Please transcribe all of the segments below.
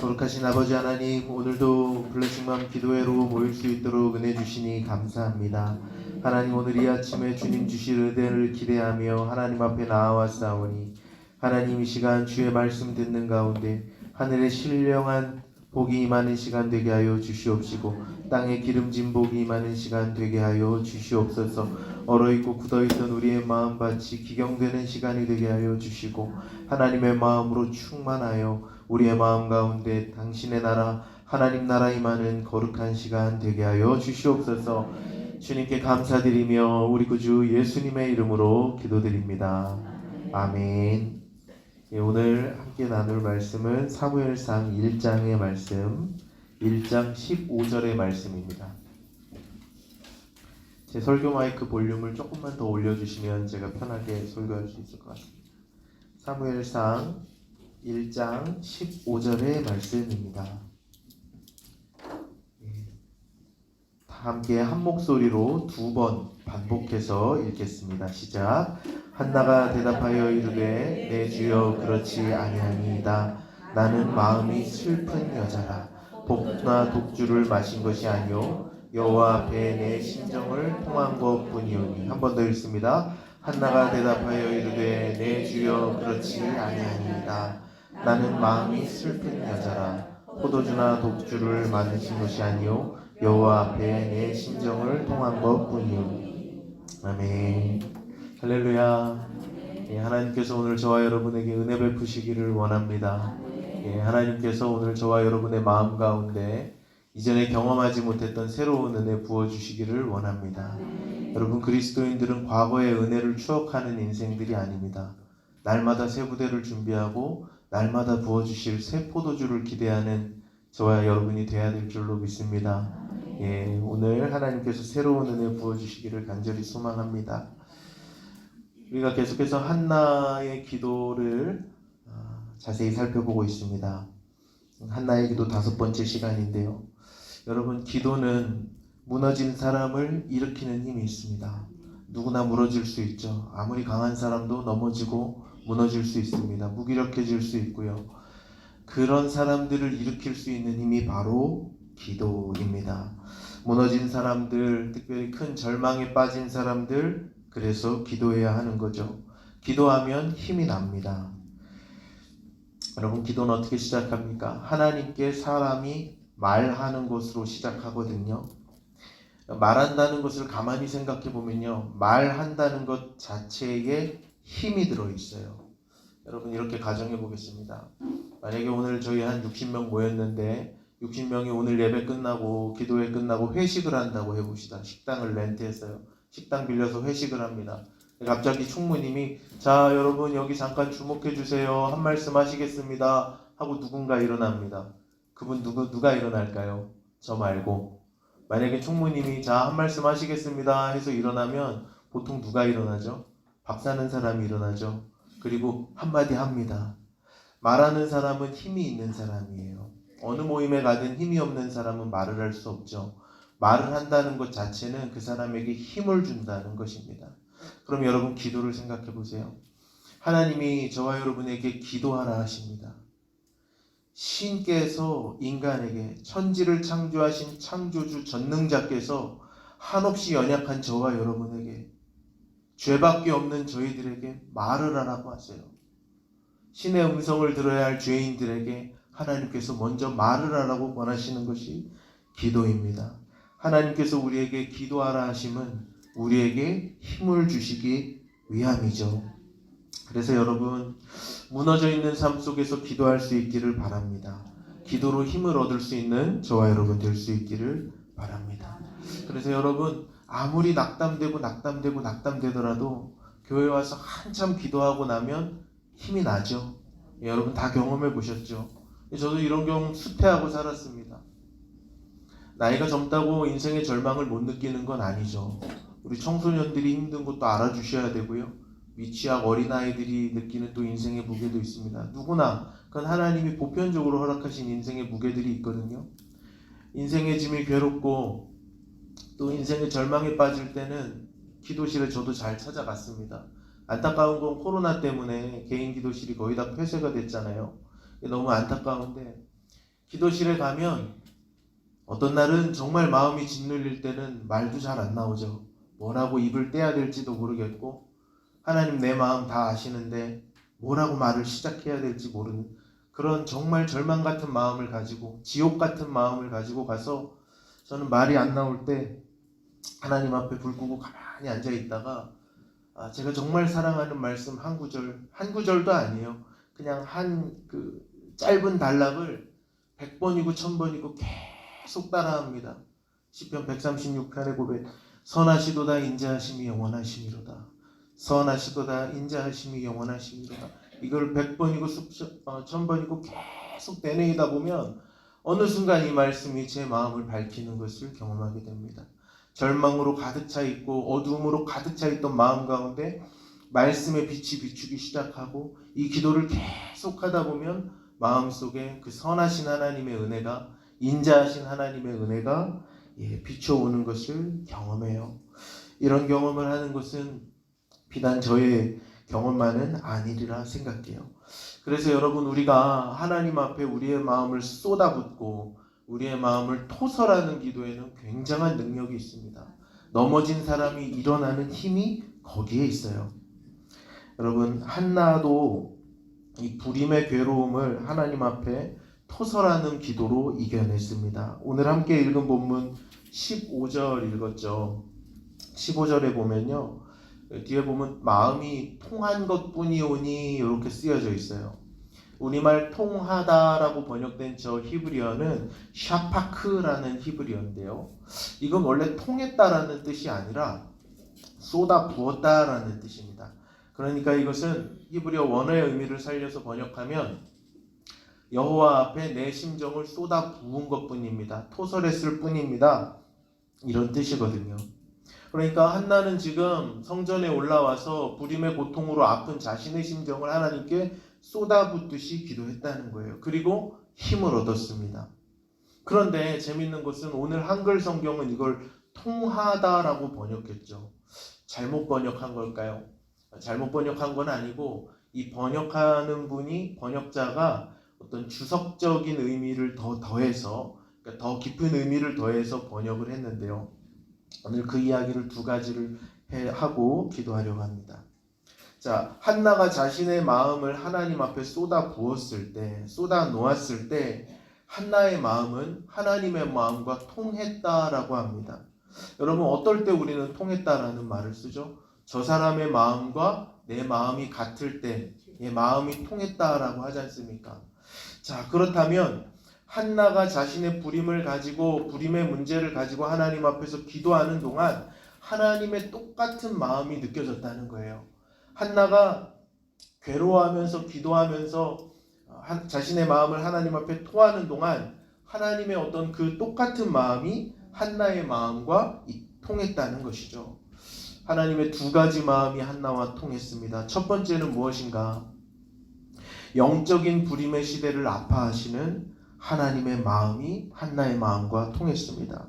거룩하신 아버지 하나님, 오늘도 블레싱맘 기도회로 모일 수 있도록 은혜 주시니 감사합니다. 하나님, 오늘 이 아침에 주님 주실 은혜를 기대하며 하나님 앞에 나아왔사오니 하나님, 이 시간 주의 말씀 듣는 가운데 하늘의 신령한 복이 임하는 시간 되게 하여 주시옵시고 땅에 기름진 복이 임하는 시간 되게 하여 주시옵소서. 얼어있고 굳어있던 우리의 마음밭이 기경되는 시간이 되게 하여 주시고 하나님의 마음으로 충만하여 우리의 마음 가운데 당신의 나라, 하나님 나라 임하는 거룩한 시간 되게 하여 주시옵소서. 주님께 감사드리며 우리 구주 예수님의 이름으로 기도드립니다. 아멘. 오늘 함께 나눌 말씀은 사무엘상 1장의 말씀, 1장 15절의 말씀입니다. 제 설교 마이크 볼륨을 조금만 더 올려주시면 제가 편하게 설교할 수 있을 것 같습니다. 사무엘상 1장 15절의 말씀입니다. 다 함께 한 목소리로 2번 반복해서 읽겠습니다. 시작. 한나가 대답하여 이르되 내 주여 그렇지 아니하니이다. 나는 마음이 슬픈 여자라. 복주나 독주를 마신 것이 아니요 여호와 앞에 내 심정을 통한 것뿐이오니. 한 번 더 읽습니다. 한나가 대답하여 이르되 내 주여 그렇지 아니하니이다. 나는 마음이 슬픈 여자라. 포도주나 독주를 마신 것이 아니요 여호와 앞에 내 심정을 통한 것뿐이오니. 아멘. 할렐루야. 하나님께서 오늘 저와 여러분에게 은혜 베푸시기를 원합니다. 하나님께서 오늘 저와 여러분의 마음 가운데 이전에 경험하지 못했던 새로운 은혜 부어주시기를 원합니다. 여러분, 그리스도인들은 과거의 은혜를 추억하는 인생들이 아닙니다. 날마다 새 부대를 준비하고 날마다 부어주실 새 포도주를 기대하는 저와 여러분이 되어야 될 줄로 믿습니다. 오늘 하나님께서 새로운 은혜 부어주시기를 간절히 소망합니다. 우리가 계속해서 한나의 기도를 자세히 살펴보고 있습니다. 한나의 기도 5번째 시간인데요. 여러분, 기도는 무너진 사람을 일으키는 힘이 있습니다. 누구나 무너질 수 있죠. 아무리 강한 사람도 넘어지고 무너질 수 있습니다. 무기력해질 수 있고요. 그런 사람들을 일으킬 수 있는 힘이 바로 기도입니다. 무너진 사람들, 특별히 큰 절망에 빠진 사람들, 그래서 기도해야 하는 거죠. 기도하면 힘이 납니다. 여러분, 기도는 어떻게 시작합니까? 하나님께 사람이 말하는 것으로 시작하거든요. 말한다는 것을 가만히 생각해 보면요, 말한다는 것 자체에 힘이 들어있어요. 여러분, 이렇게 가정해 보겠습니다. 만약에 오늘 저희 한 60명 모였는데 60명이 오늘 예배 끝나고 기도회 끝나고 회식을 한다고 해봅시다. 식당을 렌트했어요. 식당 빌려서 회식을 합니다. 갑자기 총무님이 자, 여러분 여기 잠깐 주목해 주세요. 한 말씀 하시겠습니다. 하고 누군가 일어납니다. 그분 누가 일어날까요? 저 말고. 만약에 총무님이 자, 한 말씀 하시겠습니다 해서 일어나면 보통 누가 일어나죠? 밥 사는 사람이 일어나죠. 그리고 한마디 합니다. 말하는 사람은 힘이 있는 사람이에요. 어느 모임에 가든 힘이 없는 사람은 말을 할 수 없죠. 말을 한다는 것 자체는 그 사람에게 힘을 준다는 것입니다. 그럼 여러분, 기도를 생각해 보세요. 하나님이 저와 여러분에게 기도하라 하십니다. 신께서 인간에게, 천지를 창조하신 창조주 전능자께서 한없이 연약한 저와 여러분에게, 죄밖에 없는 저희들에게 말을 하라고 하세요. 신의 음성을 들어야 할 죄인들에게 하나님께서 먼저 말을 하라고 권하시는 것이 기도입니다. 하나님께서 우리에게 기도하라 하심은 우리에게 힘을 주시기 위함이죠. 그래서 여러분, 무너져 있는 삶 속에서 기도할 수 있기를 바랍니다. 기도로 힘을 얻을 수 있는 저와 여러분 될 수 있기를 바랍니다. 그래서 여러분, 아무리 낙담되더라도 교회 와서 한참 기도하고 나면 힘이 나죠. 여러분 다 경험해 보셨죠? 저도 이런 경험 수태하고 살았습니다. 나이가 젊다고 인생의 절망을 못 느끼는 건 아니죠. 우리 청소년들이 힘든 것도 알아주셔야 되고요. 미취학 어린아이들이 느끼는 또 인생의 무게도 있습니다. 누구나 그건 하나님이 보편적으로 허락하신 인생의 무게들이 있거든요. 인생의 짐이 괴롭고 또 인생의 절망에 빠질 때는 기도실에 저도 잘 찾아갔습니다. 안타까운 건 코로나 때문에 개인 기도실이 거의 다 폐쇄가 됐잖아요. 너무 안타까운데 기도실에 가면 어떤 날은 정말 마음이 짓눌릴 때는 말도 잘 안 나오죠. 뭐라고 입을 떼야 될지도 모르겠고, 하나님 내 마음 다 아시는데 뭐라고 말을 시작해야 될지 모르는 그런 정말 절망 같은 마음을 가지고, 지옥 같은 마음을 가지고 가서 저는 말이 안 나올 때 하나님 앞에 불 끄고 가만히 앉아 있다가 제가 정말 사랑하는 말씀 한 구절도 아니에요. 그냥 그 짧은 단락을 100번이고 1000번이고 계속 따라합니다. 시편 136편의 고백, 선하시도다 인자하심이 영원하심이로다. 선하시도다 인자하심이 영원하심이로다. 이걸 100번이고 1000번이고 계속 되뇌이다 보면 어느 순간 이 말씀이 제 마음을 밝히는 것을 경험하게 됩니다. 절망으로 가득 차 있고 어두움으로 가득 차 있던 마음 가운데 말씀의 빛이 비추기 시작하고, 이 기도를 계속 하다 보면 마음속에 그 선하신 하나님의 은혜가, 인자하신 하나님의 은혜가 비춰오는 것을 경험해요. 이런 경험을 하는 것은 비단 저의 경험만은 아니리라 생각해요. 그래서 여러분, 우리가 하나님 앞에 우리의 마음을 쏟아붓고 우리의 마음을 토설하는 기도에는 굉장한 능력이 있습니다. 넘어진 사람이 일어나는 힘이 거기에 있어요. 여러분, 한나도 이 불임의 괴로움을 하나님 앞에 토설하는 기도로 이겨냈습니다. 오늘 함께 읽은 본문 15절 읽었죠. 15절에 보면요, 뒤에 보면 마음이 통한 것뿐이오니 이렇게 쓰여져 있어요. 우리말 통하다라고 번역된 저 히브리어는 샤파크라는 히브리어인데요, 이건 원래 통했다라는 뜻이 아니라 쏟아 부었다라는 뜻입니다. 그러니까 이것은 히브리어 원어의 의미를 살려서 번역하면 여호와 앞에 내 심정을 쏟아 부은 것뿐입니다. 토설했을 뿐입니다. 이런 뜻이거든요. 그러니까 한나는 지금 성전에 올라와서 불임의 고통으로 아픈 자신의 심정을 하나님께 쏟아붓듯이 기도했다는 거예요. 그리고 힘을 얻었습니다. 그런데 재밌는 것은 오늘 한글 성경은 이걸 통하다라고 번역했죠. 잘못 번역한 걸까요? 잘못 번역한 건 아니고, 이 번역하는 분이, 번역자가 어떤 주석적인 의미를 더해서, 그러니까 더 깊은 의미를 더해서 번역을 했는데요. 오늘 그 이야기를 두 가지를 하고 기도하려고 합니다. 자, 한나가 자신의 마음을 하나님 앞에 쏟아 부었을 때, 쏟아 놓았을 때 한나의 마음은 하나님의 마음과 통했다라고 합니다. 여러분, 어떨 때 우리는 통했다라는 말을 쓰죠? 저 사람의 마음과 내 마음이 같을 때 내 마음이 통했다라고 하지 않습니까? 자, 그렇다면 한나가 자신의 불임을 가지고, 불임의 문제를 가지고 하나님 앞에서 기도하는 동안 하나님의 똑같은 마음이 느껴졌다는 거예요. 한나가 괴로워하면서 기도하면서 자신의 마음을 하나님 앞에 토하는 동안 하나님의 어떤 그 똑같은 마음이 한나의 마음과 통했다는 것이죠. 하나님의 두 가지 마음이 한나와 통했습니다. 첫 번째는 무엇인가? 영적인 불임의 시대를 아파하시는 하나님의 마음이 한나의 마음과 통했습니다.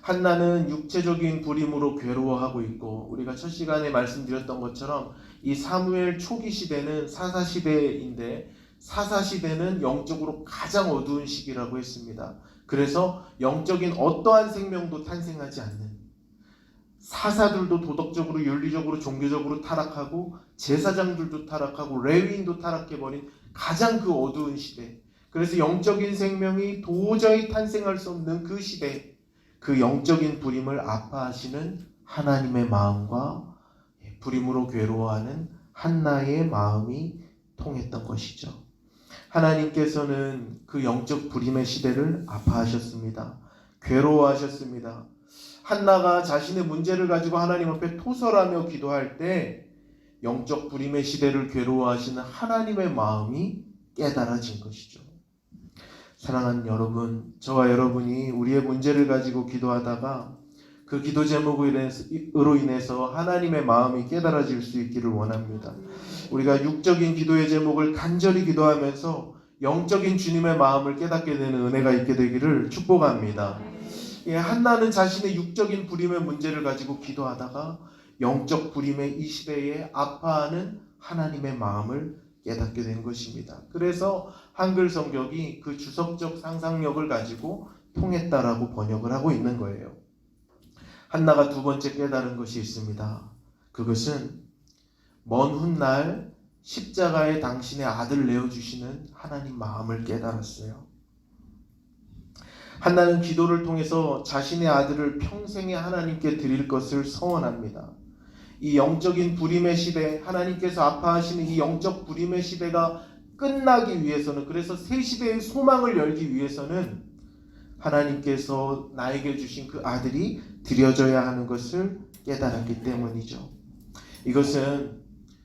한나는 육체적인 불임으로 괴로워하고 있고, 우리가 첫 시간에 말씀드렸던 것처럼 이 사무엘 초기 시대는 사사시대인데, 사사시대는 영적으로 가장 어두운 시기라고 했습니다. 그래서 영적인 어떠한 생명도 탄생하지 않는, 사사들도 도덕적으로, 윤리적으로, 종교적으로 타락하고, 제사장들도 타락하고, 레위인도 타락해버린 가장 그 어두운 시대, 그래서 영적인 생명이 도저히 탄생할 수 없는 그 시대, 그 영적인 불임을 아파하시는 하나님의 마음과 불임으로 괴로워하는 한나의 마음이 통했던 것이죠. 하나님께서는 그 영적 불임의 시대를 아파하셨습니다. 괴로워하셨습니다. 한나가 자신의 문제를 가지고 하나님 앞에 토설하며 기도할 때 영적 불임의 시대를 괴로워하시는 하나님의 마음이 깨달아진 것이죠. 사랑하는 여러분, 저와 여러분이 우리의 문제를 가지고 기도하다가 그 기도 제목으로 인해서 하나님의 마음이 깨달아질 수 있기를 원합니다. 우리가 육적인 기도의 제목을 간절히 기도하면서 영적인 주님의 마음을 깨닫게 되는 은혜가 있게 되기를 축복합니다. 한나는 자신의 육적인 불임의 문제를 가지고 기도하다가 영적 불임의 이 시대에 아파하는 하나님의 마음을 깨닫게 된 것입니다. 그래서 한글 성경이 그 주석적 상상력을 가지고 통했다라고 번역을 하고 있는 거예요. 한나가 두 번째 깨달은 것이 있습니다. 그것은 먼 훗날 십자가에 당신의 아들 내어주시는 하나님 마음을 깨달았어요. 한나는 기도를 통해서 자신의 아들을 평생에 하나님께 드릴 것을 서원합니다. 이 영적인 불임의 시대, 하나님께서 아파하시는 이 영적 불임의 시대가 끝나기 위해서는, 그래서 새 시대의 소망을 열기 위해서는 하나님께서 나에게 주신 그 아들이 드려져야 하는 것을 깨달았기 때문이죠. 이것은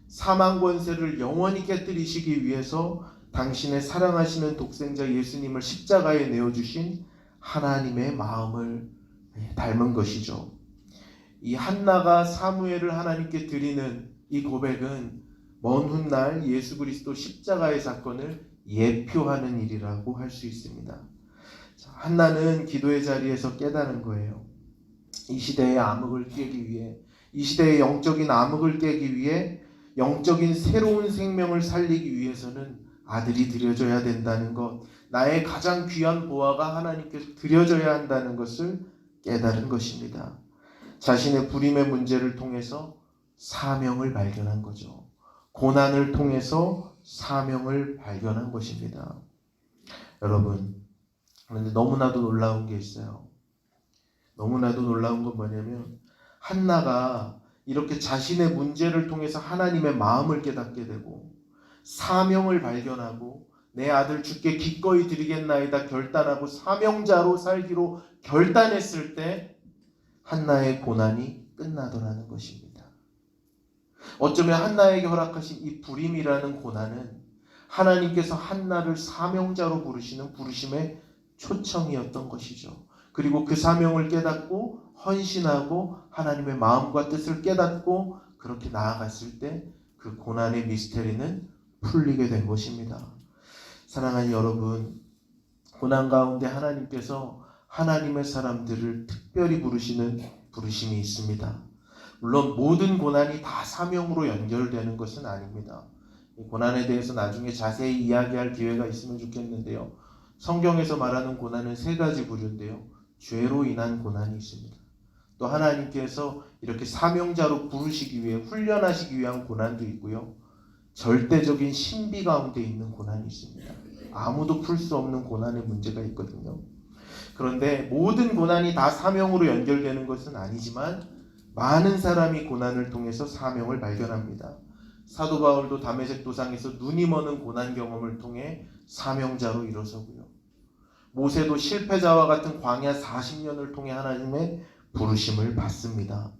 사망 권세를 영원히 깨뜨리시기 위해서 당신의 사랑하시는 독생자 예수님을 십자가에 내어주신 하나님의 마음을 닮은 것이죠. 이 한나가 사무엘을 하나님께 드리는 이 고백은 먼 훗날 예수 그리스도 십자가의 사건을 예표하는 일이라고 할 수 있습니다. 한나는 기도의 자리에서 깨달은 거예요. 이 시대의 암흑을 깨기 위해, 이 시대의 영적인 암흑을 깨기 위해, 영적인 새로운 생명을 살리기 위해서는 아들이 드려져야 된다는 것, 나의 가장 귀한 보화가 하나님께서 드려져야 한다는 것을 깨달은 것입니다. 자신의 불임의 문제를 통해서 사명을 발견한 거죠. 고난을 통해서 사명을 발견한 것입니다. 여러분, 그런데 너무나도 놀라운 게 있어요. 너무나도 놀라운 건 뭐냐면, 한나가 이렇게 자신의 문제를 통해서 하나님의 마음을 깨닫게 되고 사명을 발견하고 내 아들 주께 기꺼이 드리겠나이다 결단하고 사명자로 살기로 결단했을 때 한나의 고난이 끝나더라는 것입니다. 어쩌면 한나에게 허락하신 이 불임이라는 고난은 하나님께서 한나를 사명자로 부르시는 부르심의 초청이었던 것이죠. 그리고 그 사명을 깨닫고 헌신하고 하나님의 마음과 뜻을 깨닫고 그렇게 나아갔을 때 그 고난의 미스테리는 풀리게 된 것입니다. 사랑하는 여러분, 고난 가운데 하나님께서 하나님의 사람들을 특별히 부르시는 부르심이 있습니다. 물론 모든 고난이 다 사명으로 연결되는 것은 아닙니다. 이 고난에 대해서 나중에 자세히 이야기할 기회가 있으면 좋겠는데요. 성경에서 말하는 고난은 세 가지 부류인데요. 죄로 인한 고난이 있습니다. 또 하나님께서 이렇게 사명자로 부르시기 위해 훈련하시기 위한 고난도 있고요. 절대적인 신비 가운데 있는 고난이 있습니다. 아무도 풀 수 없는 고난의 문제가 있거든요. 그런데 모든 고난이 다 사명으로 연결되는 것은 아니지만 많은 사람이 고난을 통해서 사명을 발견합니다. 사도 바울도 다메섹 도상에서 눈이 머는 고난 경험을 통해 사명자로 일어서고요. 모세도 실패자와 같은 광야 40년을 통해 하나님의 부르심을 받습니다.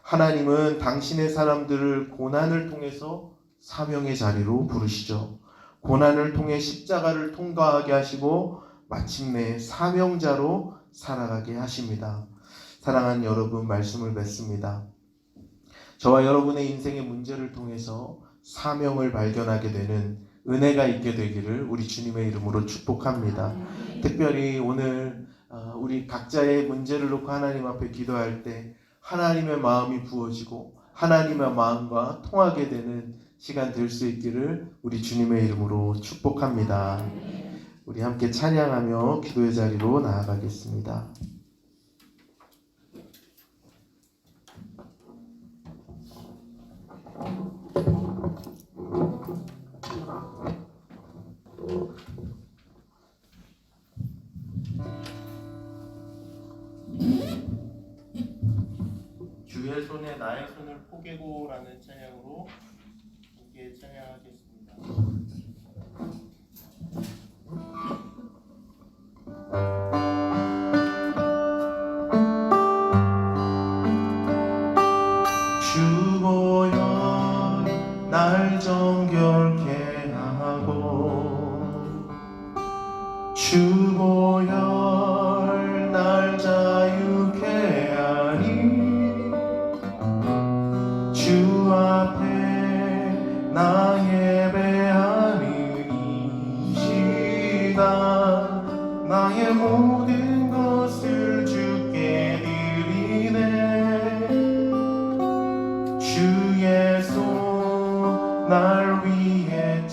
하나님은 당신의 사람들을 고난을 통해서 사명의 자리로 부르시죠. 고난을 통해 십자가를 통과하게 하시고 마침내 사명자로 살아가게 하십니다. 사랑하는 여러분, 말씀을 맺습니다. 저와 여러분의 인생의 문제를 통해서 사명을 발견하게 되는 은혜가 있게 되기를 우리 주님의 이름으로 축복합니다. 특별히 오늘 우리 각자의 문제를 놓고 하나님 앞에 기도할 때 하나님의 마음이 부어지고 하나님의 마음과 통하게 되는 시간 될 수 있기를 우리 주님의 이름으로 축복합니다. 우리 함께 찬양하며 기도의 자리로 나아가겠습니다. 주의 손에 나의 손을 포개고라는 찬양으로 함께 찬양하겠습니다. 주보여 날 정결케 하고 주보여 날 자유케 하니 주 앞에 나 예배하는 이 시간 나의 모든 것을 주께 드리네. 주의 손 날 위해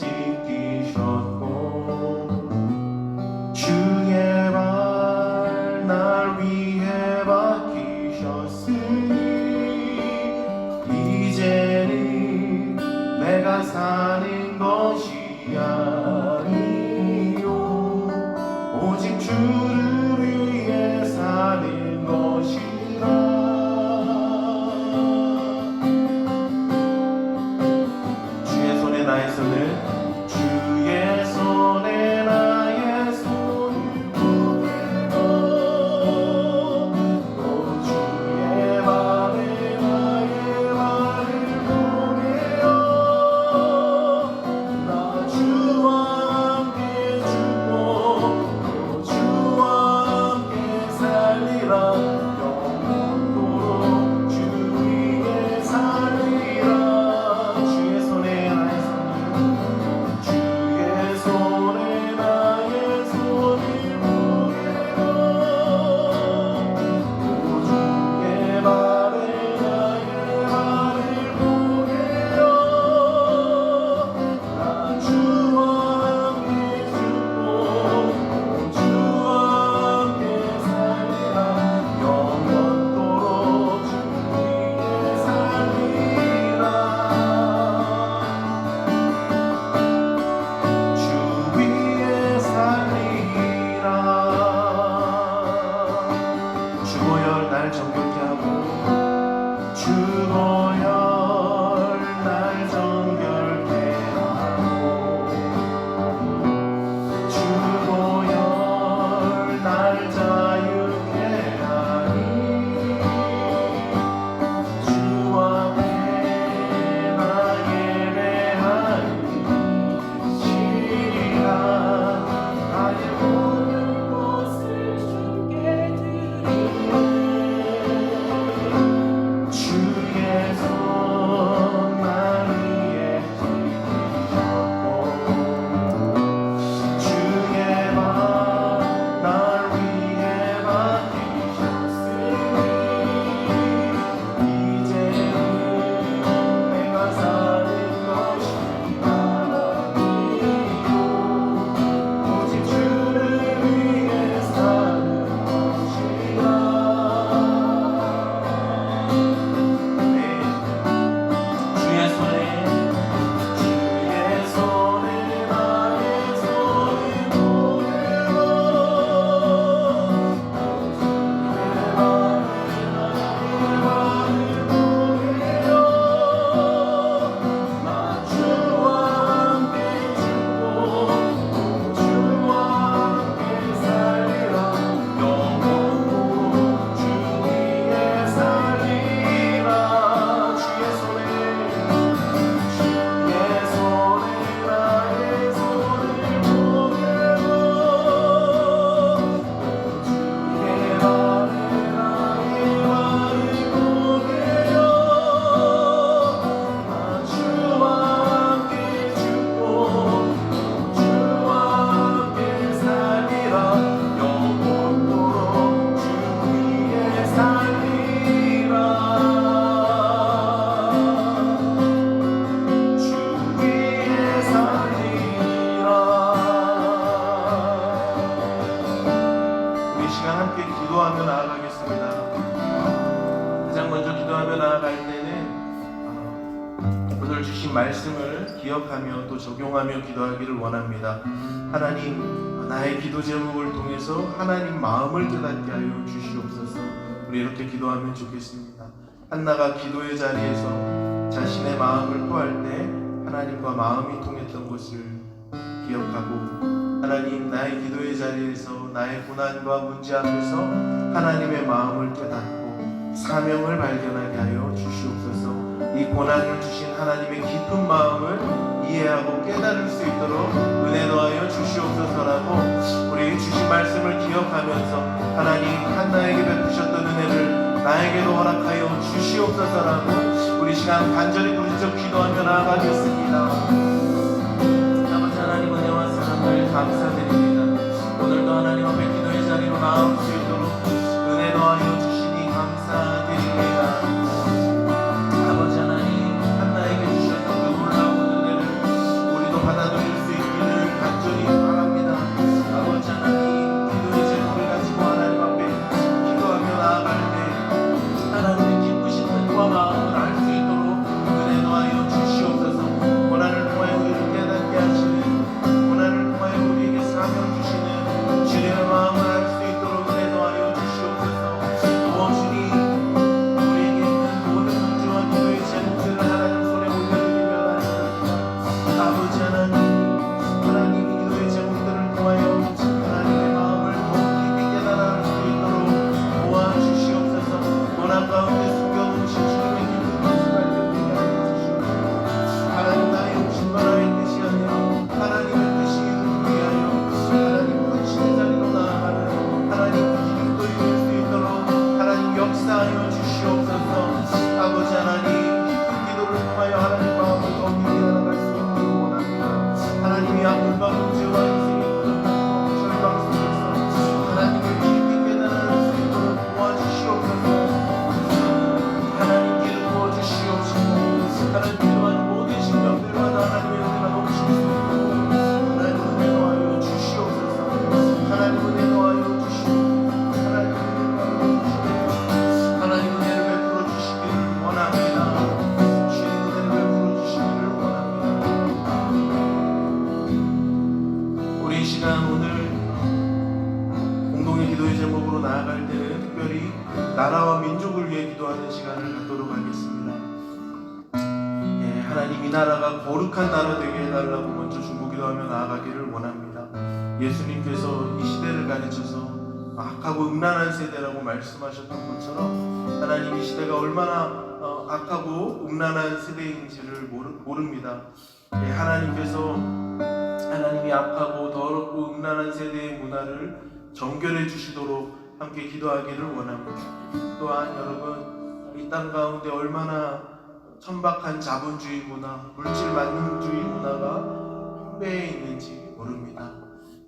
시간 함께 기도하며 나아가겠습니다. 가장 먼저 기도하며 나아갈 때는 오늘 주신 말씀을 기억하며 또 적용하며 기도하기를 원합니다. 하나님, 나의 기도 제목을 통해서 하나님 마음을 깨닫게 하여 주시옵소서. 우리 이렇게 기도하면 좋겠습니다. 한나가 기도의 자리에서 자신의 마음을 토할 때 하나님과 마음이 통했던 것을 기억하고, 하나님, 나의 기도의 자리에서 나의 고난과 문제 앞에서 하나님의 마음을 깨닫고 사명을 발견하게 하여 주시옵소서. 이 고난을 주신 하나님의 깊은 마음을 이해하고 깨달을 수 있도록 은혜 더하여 주시옵소서라고 우리 주신 말씀을 기억하면서 하나님, 한나에게 베푸셨던 은혜를 나에게도 허락하여 주시옵소서라고 우리 시간 간절히 부르짖어 기도하며 나아가겠습니다. 아버지 하나님, 은혜와 사랑을 감사드립니다. 오늘도 하나님 앞에 기도의 자리로 나올 수 있도록 은혜 더하여 주시니 감사드립니다. 아버지 하나님, 한나에게 주셨던 그 놀라운 은혜를 우리도 받아들일 수 있기를 간절히 바랍니다. 아버지 하나님, 기도의 제목을 가지고 하나님 앞에 기도하며 나아갈 때 하나님의 기쁘신 뜻과 마음을 알 수 있도록 은혜 더하여 주시옵소서. 고난을 통하여 우리를 깨닫게 하시는, 고난을 통하여 우리에게 사명 주시는 주님의 마음을 알 수 있도록 은혜 더하여 주시옵소서. 무엇이니 우리에게 있는 모든 문제와 기도의 제목들을 하나님 손에 올려드리며 나아갑니다. 아버지 하나님, 하나님 기도의 제목들을 통하여 하나님의 마음을 더 깊이 깨달아 수 있도록 도와주시옵소서. 고난 가운데 숨겨놓으신 주님의 깊은 뜻을 발견되게 하여 주시옵소서. 하나님, 나의 욕심과 나의 뜻이 아니라 하나님의 뜻이 이루기 위하여 하나님 헌신의 자리로 나아가는 하나님 기도도 이룰 수 있도록 하나님 역사하여 주시옵소서. 아버지 하나님, 깊은 기도를 통하여 하나님 마음을 더 깊이 알아갈 수 있도록 원합니다. 하나님이 아픔과 문제와 인생의 고난과 절망 속에서 하나님을 깊이 깨달을 수 있도록 도와주시옵소서. 하나님 기름 부어 주시옵시고 하나님 기도하는 모든 심령들마다 하나님의 은혜가 넘칠 수 있도록 하나님 은혜 더하여 주시옵소서. 하나님 은혜 더하여 주시옵소서. 하나님 은혜 더하여 주시옵소서. 하나님 은혜를 베풀어 주시기를 원합니다. 주님 은혜를 베풀어 주시기를 원합니다. 우리 이 시간 오늘 공동의 기도의 제목으로 나아갈 때는 특별히 나라와 민족을 위해 기도하는 시간을 갖도록 하겠습니다. 하나님, 이 나라가 거룩한 나라 되게 해달라고 먼저 중보기도하며 나아가기를 원합니다. 예수님께서 이 시대를 가르쳐서 악하고 음란한 세대라고 말씀하셨던 것처럼 하나님, 이 시대가 얼마나 악하고 음란한 세대인지를 모릅니다. 하나님께서 하나님이 악하고 더럽고 음란한 세대의 문화를 정결해 주시도록 함께 기도하기를 원합니다. 또한 여러분, 이 땅 가운데 얼마나 천박한 자본주의 문화, 물질 만능주의 문화가 홍배해 있는지 모릅니다.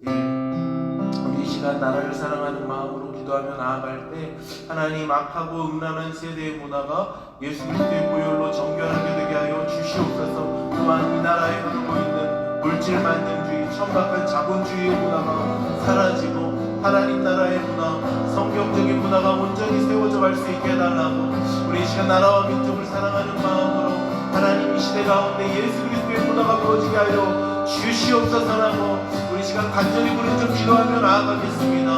우리 이 시간 나라를 사랑하는 마음으로 기도하며 나아갈 때 하나님, 악하고 음란한 세대의 문화가 예수 그리스도의 보혈로 정결하게 되게 하여 주시옵소서. 또한 이 나라에 흐르고 있는 물질 만능주의, 천박한 자본주의의 문화가 사라지고 하나님 나라의 문화, 성경적인 문화가 온전히 세워져 갈 수 있게 해달라고 우리 이 시간 나라와 민족을 사랑하는 마음으로 하나님, 이 시대 가운데 예수 그리스도의 문화가 부어지게 하여 주시옵소서라고 우리 이 시간 간절히 부르짖어 기도하며 나아가겠습니다.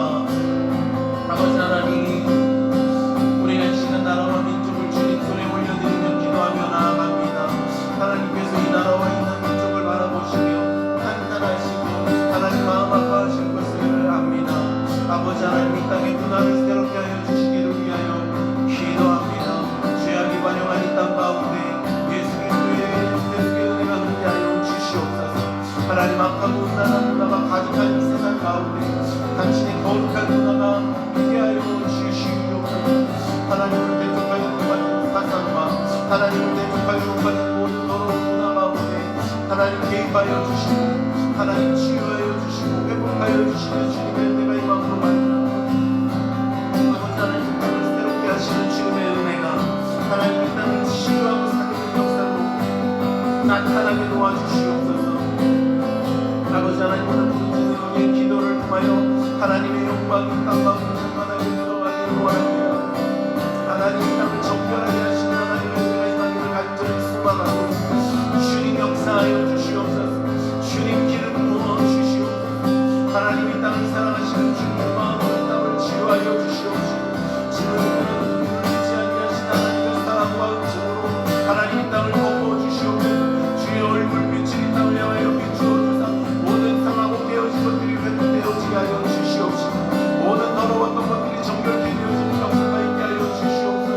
아버지 하나님, 우리가 이 시간 나라와 민족을 주님 손에 올려드리며 기도하며 나아갑니다. 하나님께서 이 나라와 있는 민족을 바라보시며 한탄하시고 하나님 마음 아파하실 것을 압니다. 아버지 하나님, 이 땅의 문화를 새롭게 하여 주시기를 위하여 기도합니다. 죄악이 관영한 이 땅 가운데 예수 그리스도의 은혜가 흐르게 하여 주시옵소서. 하나님, 악하고 음란한 문화가 가득한 이 세상 가운데 당신의 거룩한 문화가 있게 하여 주시옵소서. 하나님을 대적하여 용받은 사상과 하나님을 대적하여 용받은 모든 더러운 문화 가운데 하나님 개입하여 주시고 하나님 치유하여 주시고 회복하여 주시는 주님의 은혜가 임함으로 말미암아 아버지 하나님, 이 땅을 새롭게 하시는 주님의 은혜가 하나님 이 땅을 치유하고 살리는 역사로 나타나게 도와주시옵소서. 아버지 하나님, 오늘 부르짖는 우리의 기도를 통하여 하나님의 영광이 땅 가운데 하나님을 사랑하시는 주님의 마음으로 땅을 치유하여 주시옵시고 지금은 울리지 아니하신 하나님의 사랑과 은총으로 하나님 땅을 덮어주시옵소서. 주의 얼굴빛이 이 땅을 향하여 비추어주사 모든 상하고 깨어진 것들이 회복되어지게 하여 주시옵시고 모든 더러웠던 것들이 정결케 되어지는 역사가 있게 하여 주시옵소서.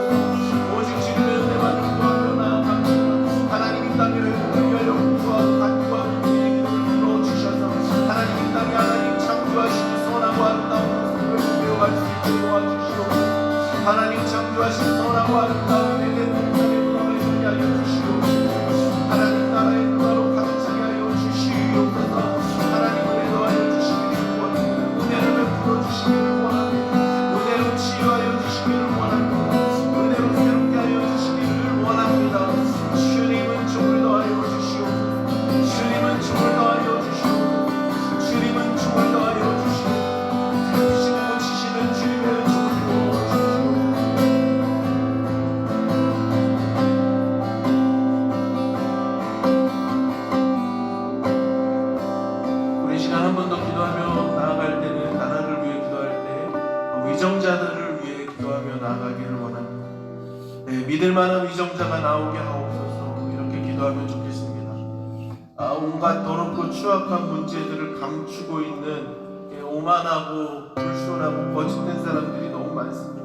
오직 주님의 은혜만 구하며 나아갑니다. 하나님 이 땅의 회복을 위하여 구하고 간구와 우리의 기도를 들어주셔서 하나님 이 땅에 하나님 창조하신 선하고 아름다운 모습을 회복되어갈 수 있게 도와주시옵소서. 하나님 창조하신 선하고 아름다운 에덴 동산의 문화를 서게 하여 주시옵소서. 하나님 나라의 문화로 가득 차게 하여 주시옵소서. 하나님 은혜 더하여 주시기를 원합니다. 은혜를 베풀어 주시기를 원합니다. 은혜로 치유하여 주시기를 원합니다. 은혜로 새롭게 하여 주시기를 원합니다. 주님은 종을 더하여 주시옵소서. 주님은 종을 더하여 주시옵소서. 주님은 종을 더하여 주시옵소서. 살피시고 고치시는 주님의 은총을 부어주시옵소서. 우리 시간 한 번 더 기도하며 나아갈 때는 나라를 위해 기도할 때 위정자들을 위해 기도하며 나아가기를 원합니다. 네, 믿을만한 위정자가 나오게 하옵소서. 이렇게 기도하면 좋겠습니다. 온갖 더럽고 추악한 문제들을 감추고 있는 오만하고 불순하고 거짓된 사람들이 너무 많습니다.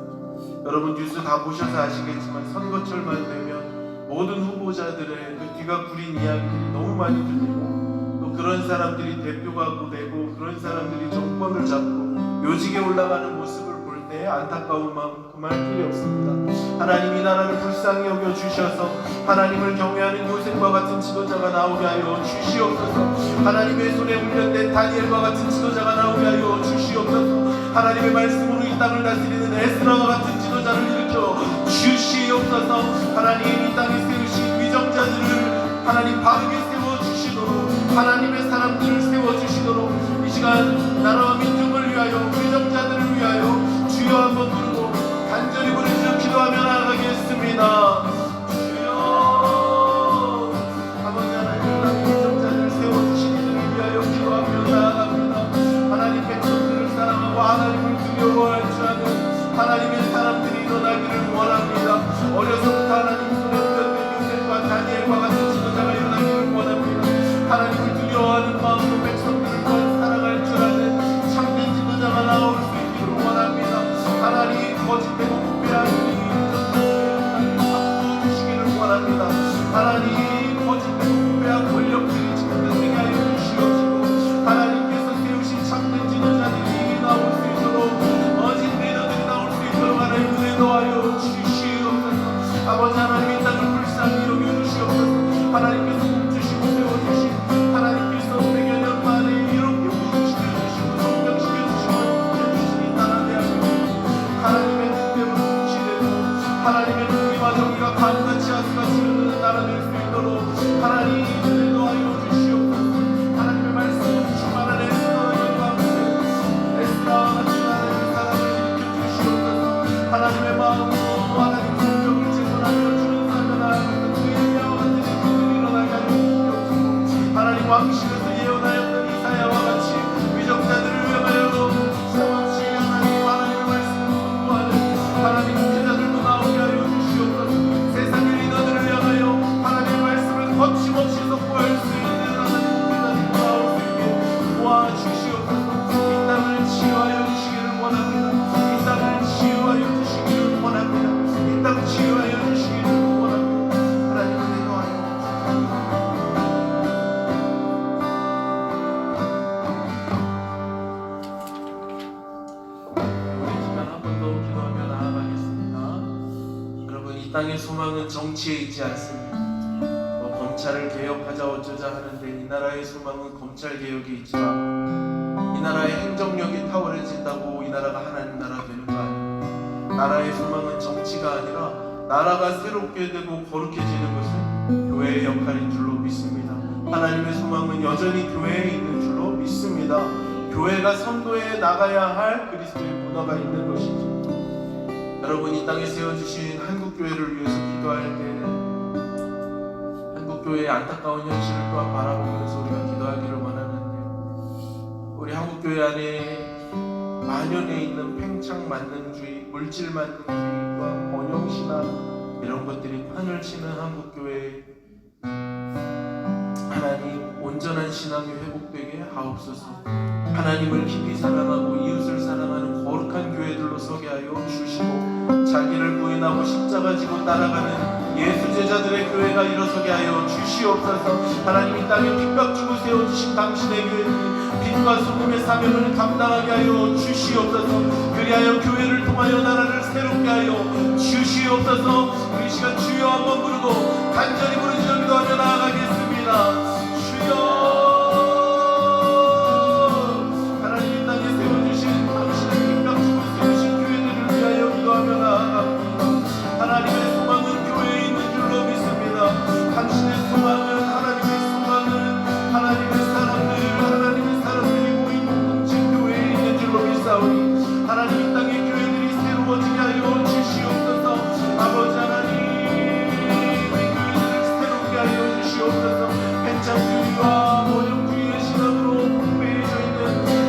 여러분 뉴스 다 보셔서 아시겠지만 선거철만 되면 모든 후보자들의 그 뒤가 구린 이야기들이 너무 많이 들리고 또 그런 사람들이 대표가 되고 그런 사람들이 정권을 잡고 요직에 올라가는 모습을 볼 때 안타까운 마음 그말 필요 없습니다. 하나님 이 나라를 불쌍히 여겨 주셔서 하나님을 경외하는 요셉과 같은 지도자가 나오게 하여 주시옵소서. 하나님의 손에 물렸된 다니엘과 같은 지도자가 나오게 하여 주시옵소서. 하나님의 말씀으로 이 땅을 다스리는 에스라와 같은 지도자를 일으켜 주시옵소서. 하나님 이 땅에 세우신 위정자들을 하나님 바르게 세워주시도록 하나님의 사람들을 세워주시도록 이 시간 나라와 민족을 위하여 위정자들을 위하여 주여 한번 부르고 간절히 부르짖어 기도하며 나아가겠습니다. 주여 아버지 하나님 위정자들을 세워주시기를 위하여 기도하며 나아갑니다. 하나님 백성들을 사랑하고 하나님을 두려워할 줄 아는 하나님의 사람들이 일어나기를 원합니다. 어려서부터 하나님 손에 물렸던 요셉과 다니엘과 같은 지도자가 일어나기를 원합니다. 하나님을 두려워하는 마음으로 백성들을 사랑할 줄 아는 참된 지도자가 나올 수 있기를 원합니다. 하나님 거짓되고 부패한 이들을 바꾸어주시기를 원합니다. 하나님 거짓되고 부패한 권력들이 짓밟히게 하여 주시옵시고 하나님께서 세우신 참된 지도자들이 나올 수 있도록 어진 리더들이 나올 수 있도록 하나님 은혜 더하여 주시옵소서. 아버지 하나님 이 땅을 불쌍히 여겨주시옵소서. 하나님께서 꿈주시고 세워주신 하나님께서 100여 년 만에 이렇게 부흥시켜주시고 성장시켜주시고 해주신 이 나라 대한민국 하나님의 뜻대로 통치되고 하나님의 공의와 정의가 강같이 하수같이 흐르는 나라 될 수 있도록 하나님 은혜 더하여 주시옵소서. 하나님의 말씀 충만한 에스더의 가운데 에스더와 같이 하나님의 사랑을 일으켜 주시옵소서. 하나님의 마음으로 하나님 성경을 제공하며 주는 사명하였던 그의 예와 같은 일들이 일어나게 하여 주시옵소서. 하나님 왕실에서 예언하였던 이사야와 같이 위정자들을 위하여 세웠지 하나님의 말씀을 공부하는 하나님 목회자들도 나오게 하여 주시옵소서. 세상의 리더들을 향하여 하나님의 말씀을 거침없이 선포할 수 있는 하나님 목회자들도 나올 수 있게 도와주시옵소서. 이 땅을 치유하여 주시기를 원합니다. 이 땅을 치유하여 주시기를 원합니다. 이 땅 치유하여 주시기를 원합니다. 하나님 은혜 더하여 이 땅의 소망은 정치에 있지 않습니다. 검찰을 개혁하자 어쩌자 하는데 이 나라의 소망은 검찰 개혁이 있지만 이 나라의 행정력이 탁월해진다고 이 나라가 하나님 나라 되는 거 아닙니다. 나라의 소망은 정치가 아니라 나라가 새롭게 되고 거룩해지는 것은 교회의 역할인 줄로 믿습니다. 하나님의 소망은 여전히 교회에 있는 줄로 믿습니다. 교회가 선도해 나가야 할 그리스도의 문화가 있는 것이죠. 여러분 이 땅에 세워주신 한국교회를 위해서 기도할 때는 한국교회의 안타까운 현실을 또한 바라보면서 우리가 기도하기를 원하는데 우리 한국교회 안에 만연해 있는 팽창 만능주의, 물질 만능주의와 번영신앙 이런 것들이 판을 치는 한국교회, 하나님 온전한 신앙이 회복되게 하옵소서. 하나님을 깊이 사랑하고 이웃을 사랑하는 거룩한 교회들로 서게 하여 주시고, 자기를 부인하고 십자가 지고 따라가는 예수 제자들의 교회가 일어서게 하여 주시옵소서. 하나님 이 땅에 빛각 주고 세워주신 당신의 교회들이 빛과 소금의 사명을 감당하게 하여 주시옵소서. 그리하여 교회를 통하여 나라를 새롭게 하여 주시옵소서. 우리 시간 주여 한번 부르고 간절히 부르짖어 기도하며 나아가겠습니다. 주여, 하나님 이 땅에 세워주신 당신의 빛각 주고 세우신 교회들을 위하여 기도하며 나아갑니다. 하나님의 소망은 교회에 있는 줄로 믿습니다. 당신의 소망은, 하나님의 소망은 하나님의 사람들이 모인 공동체 교회에 있는 줄로 믿사오니, 하나님 이 땅의 교회들이 새로워지게 하여 주시옵소서. 아버지 하나님, 이 교회들을 새롭게 하여 주시옵소서. 팽창주의와 번영주의의 신앙으로 풍부해져 있는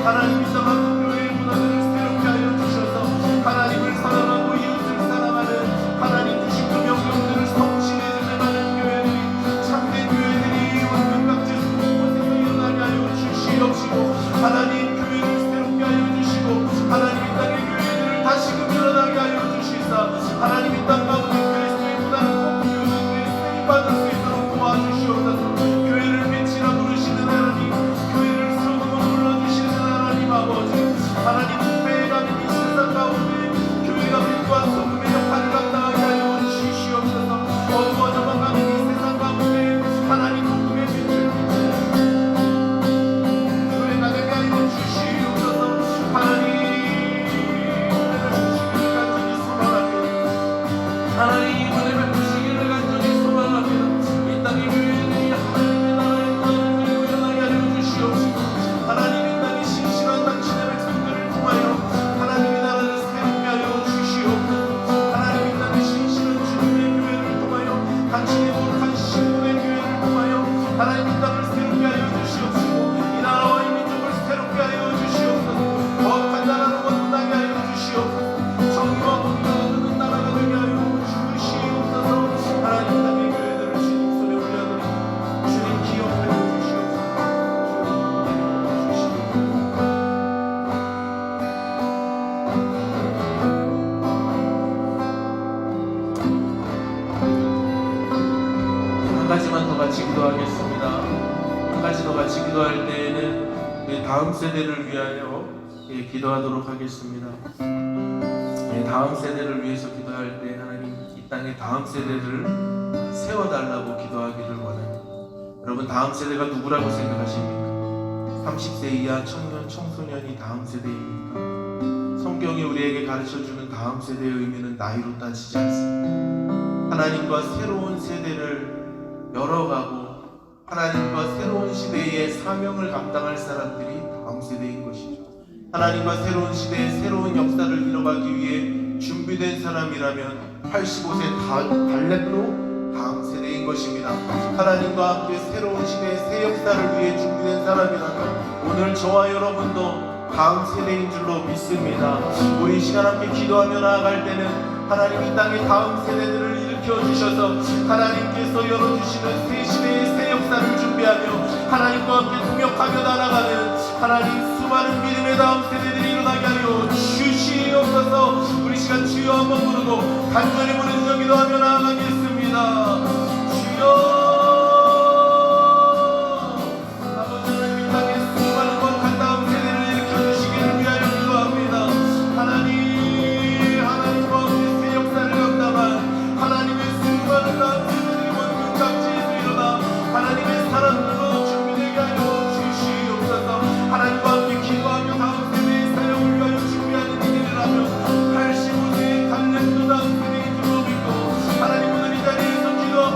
하나님 이 땅 한국교회의 문화들을 새롭게 하여 주셔서, 하나님을 사랑하고 이웃을 사랑하는 하나님 주신 그 명령들을 성실히 전해가는 교회들이, 참된 교회들이 완전 각지 곳곳에서 일어나게 하여 주시옵시고, 하나님 교회를 새롭게 하여 주시고, 하나님 이 땅의 교회들을 다시금 일어나게 하여 주시사, 하나님 이 땅 가운데 그리스도의 문화를 공유하는 세임받을 수 있도록 도와주시옵소서. 교회를 빛이라 부르시는 하나님, 교회를 소금으로 불러주시는 하나님 아버지, 하나님 부패해가는 이 세상 가운데 교회가 빛과 소금의 역할을 감당하게 하여 주시옵소서. 어두워져만 가는 이 세상 가운데 하나님 복음의 빛을 교회가 되게 하여 주시옵소서. 하나님 하나님 은혜 베푸시기를 간절히 소망합니다. 이 땅의 교회들이 하나님의 나라의 문화를 들고 일어나게 하여 주시옵시고, 하나님 이 땅의 신실한 당신의 백성들을 통하여 하나님의 나라를 새롭게 하여 주시옵소서. 하나님 이 땅의 신실한 주님의 교회를 통하여, 당신의 거룩한 신분의 교회를 통하여 하나님 이 땅을 새롭게 하여 주시옵시고, 이 나라와 이 민족을 새롭게 하여 주시옵소서. 거룩한 나라로 거듭나게 하여 주시옵소서. 정의와 공의가 흐르는 나라가 되게 하여 주시옵소서. 하나님 땅의 교회들을 주님 손에 올려드리고 주님 기억하여 주시옵소서. 한 가지만 더 같이 기도하겠습니다. 한 가지 더 같이 기도할 때에는 우리 다음 세대를 위하여 기도하도록 하겠습니다. 다음 세대를 위해서 기도할 때 하나님 이 땅의 다음 세대를 세워달라고 기도하기를 원합니다. 여러분, 다음 세대가 누구라고 생각하십니까? 30세 이하 청년, 청소년이 다음 세대입니까? 성경이 우리에게 가르쳐주는 다음 세대의 의미는 나이로 따지지 않습니다. 하나님과 새로운 세대를 열어가고 하나님과 새로운 시대의 사명을 감당할 사람들이 다음 세대인 것이죠. 하나님과 새로운 시대의 새로운 역사를 이뤄가기 위해 준비된 사람이라면 85세 달랩로 다음 세대인 것입니다. 하나님과 함께 새로운 시대의 새 역사를 위해 준비된 사람이라면 오늘 저와 여러분도 다음 세대인 줄로 믿습니다. 우리 이 시간 함께 기도하며 나아갈 때는 하나님 이 땅의 다음 세대들을 일으켜 주셔서 하나님께서 열어주시는 새 시대의 새 역사를 준비하며 하나님과 함께 동역하며 날아가는 하나님 수많은 믿음의 다음 세대들이 일어나게 하여 주시옵소서. 우리 시간 주여 한번 부르고 간절히 부르짖어 기도하며 나아가겠습니다. 주여, 하나님의 사랑으로 준비되게 하여 주시옵소서. 하나님과 함께 기도하며 다음 세대의 사역을 위하여 준비하는 이들이라면 85세의 달랩도 다음 세대인 줄로 믿고 하나님 오늘 이 자리에서 기도하고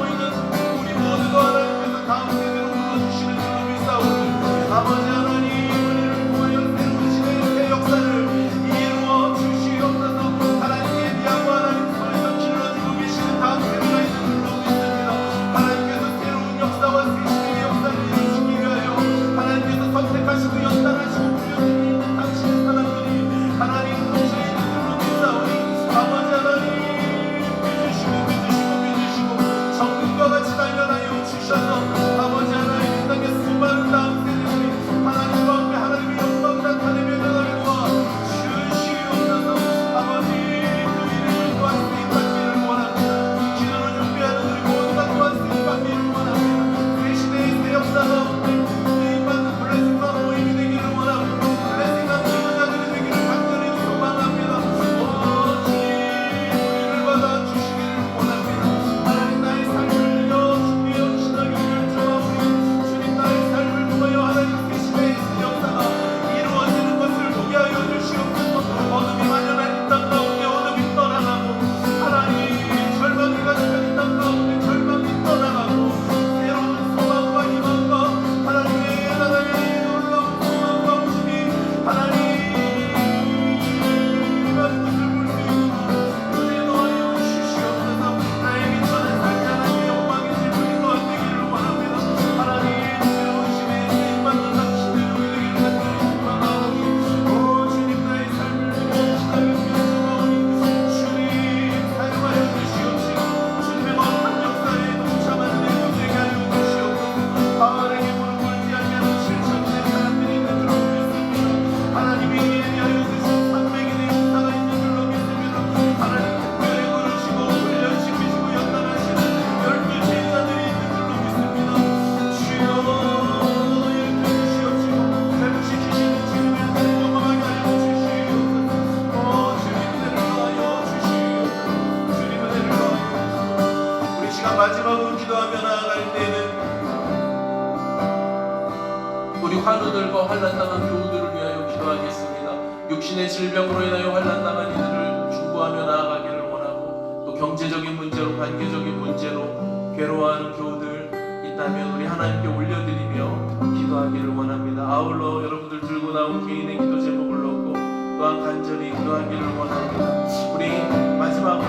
육신의 질병으로 인하여 환난당한 이들을 중보하며 나아가기를 원하고, 또 경제적인 문제로, 관계적인 문제로 괴로워하는 교우들 있다면 우리 하나님께 올려드리며 기도하기를 원합니다. 아울러 여러분들 들고 나온 개인의 기도 제목을 놓고 또한 간절히 기도하기를 원합니다. 우리 마지막으로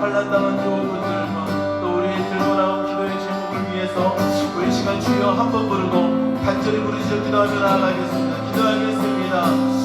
환난당한 교우분들과 또 우리 들고 나온 기도의 제목을 위해서 우리 시간 주여 한번 부르고 간절히 부르짖어 기도하며 나아가겠습니다. 기도하겠습니다.